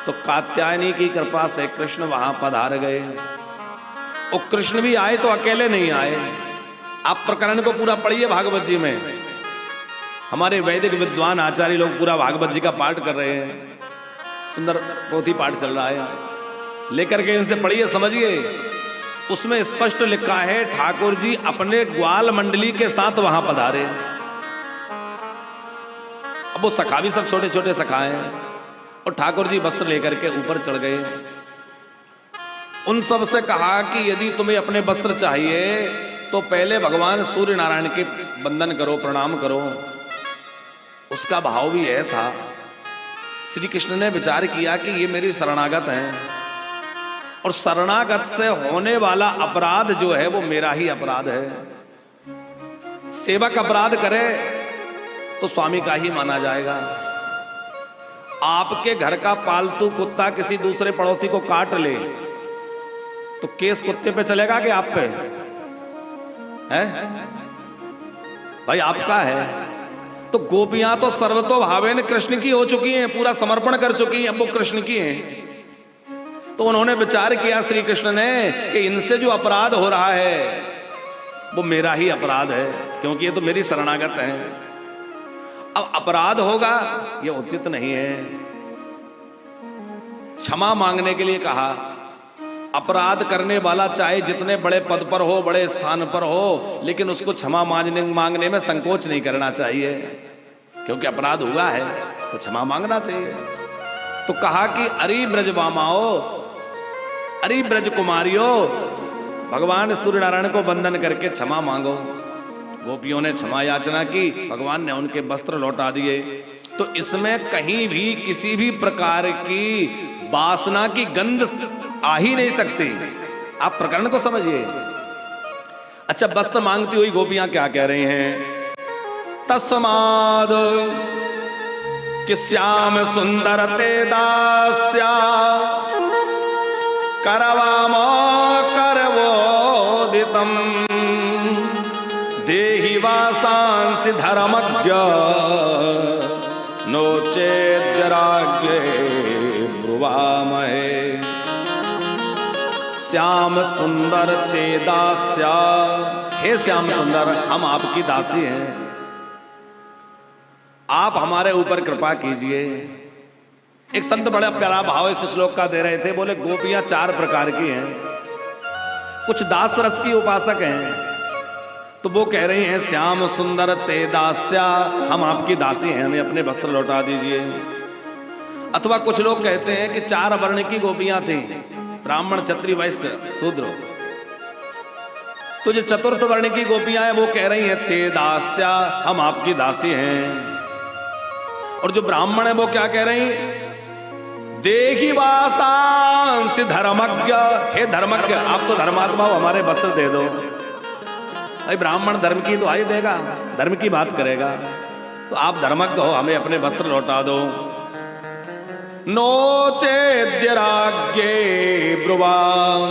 तो कात्यायनी की कृपा से कृष्ण वहां पधार गए। और कृष्ण भी आए तो अकेले नहीं आए। आप प्रकरण को पूरा पढ़िए भागवत जी में। हमारे वैदिक विद्वान आचार्य लोग पूरा भागवत जी का पाठ कर रहे हैं, सुंदर पोथी पाठ चल रहा है, लेकर के इनसे पढ़िए, समझिए। उसमें स्पष्ट लिखा है ठाकुर जी अपने ग्वाल मंडली के साथ वहां पधारे। अब वो सखा भी सब छोटे छोटे सखा हैं, और ठाकुर जी वस्त्र लेकर के ऊपर चढ़ गए। उन सब से कहा कि यदि तुम्हें अपने वस्त्र चाहिए तो पहले भगवान सूर्य नारायण के वंदन करो, प्रणाम करो। उसका भाव भी यह था, श्री कृष्ण ने विचार किया कि ये मेरी शरणागत हैं, और शरणागत से होने वाला अपराध जो है वो मेरा ही अपराध है। सेवक अपराध करे तो स्वामी का ही माना जाएगा। आपके घर का पालतू कुत्ता किसी दूसरे पड़ोसी को काट ले तो केस कुत्ते पे चलेगा कि आप पे है? भाई आपका है। तो गोपियां तो सर्वतो भावेन कृष्ण की हो चुकी हैं, पूरा समर्पण कर चुकी हैं, अब वो कृष्ण की हैं। तो उन्होंने विचार किया श्री कृष्ण ने कि इनसे जो अपराध हो रहा है वो मेरा ही अपराध है, क्योंकि ये तो मेरी शरणागत है। अब अपराध होगा ये उचित नहीं है। क्षमा मांगने के लिए कहा। अपराध करने वाला चाहे जितने बड़े पद पर हो, बड़े स्थान पर हो, लेकिन उसको क्षमा मांगने में संकोच नहीं करना चाहिए, क्योंकि अपराध हुआ है तो क्षमा मांगना चाहिए। तो कहा कि अरे ब्रजवामाओ, अरे ब्रज कुमारियों, भगवान सूर्य नारायण को वंदन करके क्षमा मांगो। गोपियों ने क्षमा याचना की, भगवान ने उनके वस्त्र लौटा दिए। तो इसमें कहीं भी किसी भी प्रकार की वासना की गंध आ ही नहीं सकती। आप प्रकरण को समझिए। अच्छा, वस्त्र मांगती हुई गोपियां क्या कह रही हैं? तस्माद कि श्याम सुंदर ते दास्या करवाम करवोदितम देहि वासांसि धर्मज्ञ नो चेद्यराज्ञे ब्रुवामहे। श्याम सुंदर ते दास्या, हे श्याम सुंदर, हम आपकी दासी हैं, आप हमारे ऊपर कृपा कीजिए। एक संत बड़ा प्यारा भाव इस श्लोक का दे रहे थे, बोले गोपियां 4 प्रकार की हैं। कुछ दास रस की उपासक हैं, तो वो कह रही हैं श्याम सुंदर ते दास्या, हम आपकी दासी हैं, हमें अपने वस्त्र लौटा दीजिए। अथवा कुछ लोग कहते हैं कि 4 वर्ण की गोपियां थी, ब्राह्मण क्षत्रिय वैश्य शूद्र। तो जो चतुर्थ वर्ण की गोपियां हैं वो कह रही हैं ते दास्या, हम आपकी दासी हैं। और जो ब्राह्मण है वो क्या कह रही? देहि वासांसि धर्मज्ञ, हे धर्मज्ञ, आप तो धर्मात्मा हो, हमारे वस्त्र दे दो। भाई ब्राह्मण धर्म की दुहाई देगा, धर्म की बात करेगा, तो आप धर्मज्ञ हो, हमें अपने वस्त्र लौटा दो। नो चेद्यराज्ञे ब्रुवाम,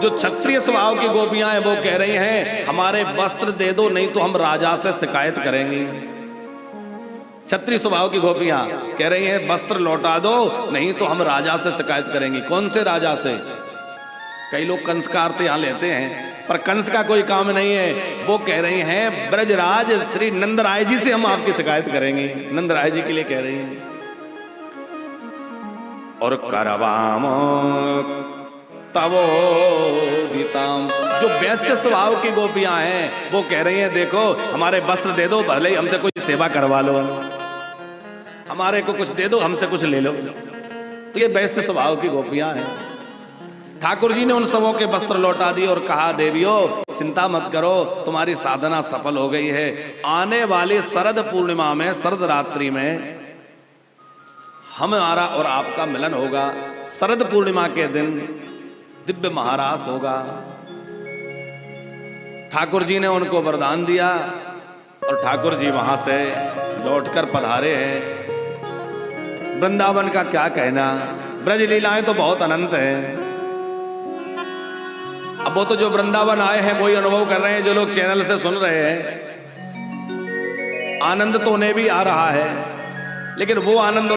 जो क्षत्रिय स्वभाव की गोपियां हैं वो कह रही हैं हमारे वस्त्र दे दो, नहीं तो हम राजा से शिकायत करेंगी। क्षत्रिय स्वभाव की गोपियां कह रही हैं वस्त्र लौटा दो, नहीं तो हम राजा से शिकायत करेंगी। कौन से राजा से? कई लोग कंस का अर्थ यहां लेते हैं, पर कंस का कोई काम नहीं है। वो कह रही हैं ब्रजराज श्री नंदराय जी से हम आपकी शिकायत करेंगे। नंदराय जी के लिए कह रही हैं। और करवाम तवोदिताम, जो वैश्य स्वभाव की गोपियां हैं वो कह रही हैं देखो हमारे वस्त्र दे दो, भले ही हमसे कुछ सेवा करवा लो, हमारे को कुछ दे दो, हमसे कुछ ले लो। तो ये वैश्य स्वभाव की गोपियां हैं। ठाकुर जी ने उन सबों के वस्त्र लौटा दिए और कहा देवियों चिंता मत करो, तुम्हारी साधना सफल हो गई है। आने वाली शरद पूर्णिमा में, शरद रात्रि में हमारा और आपका मिलन होगा। शरद पूर्णिमा के दिन दिव्य महारास होगा। ठाकुर जी ने उनको वरदान दिया और ठाकुर जी वहां से लौटकर पधारे हैं। वृंदावन का क्या कहना, ब्रज लीलाएं तो बहुत अनंत हैं। अब वो तो जो वृंदावन आए हैं वही अनुभव कर रहे हैं, जो लोग चैनल से सुन रहे हैं। आनंद तो उन्हें भी आ रहा है, लेकिन वो आनंद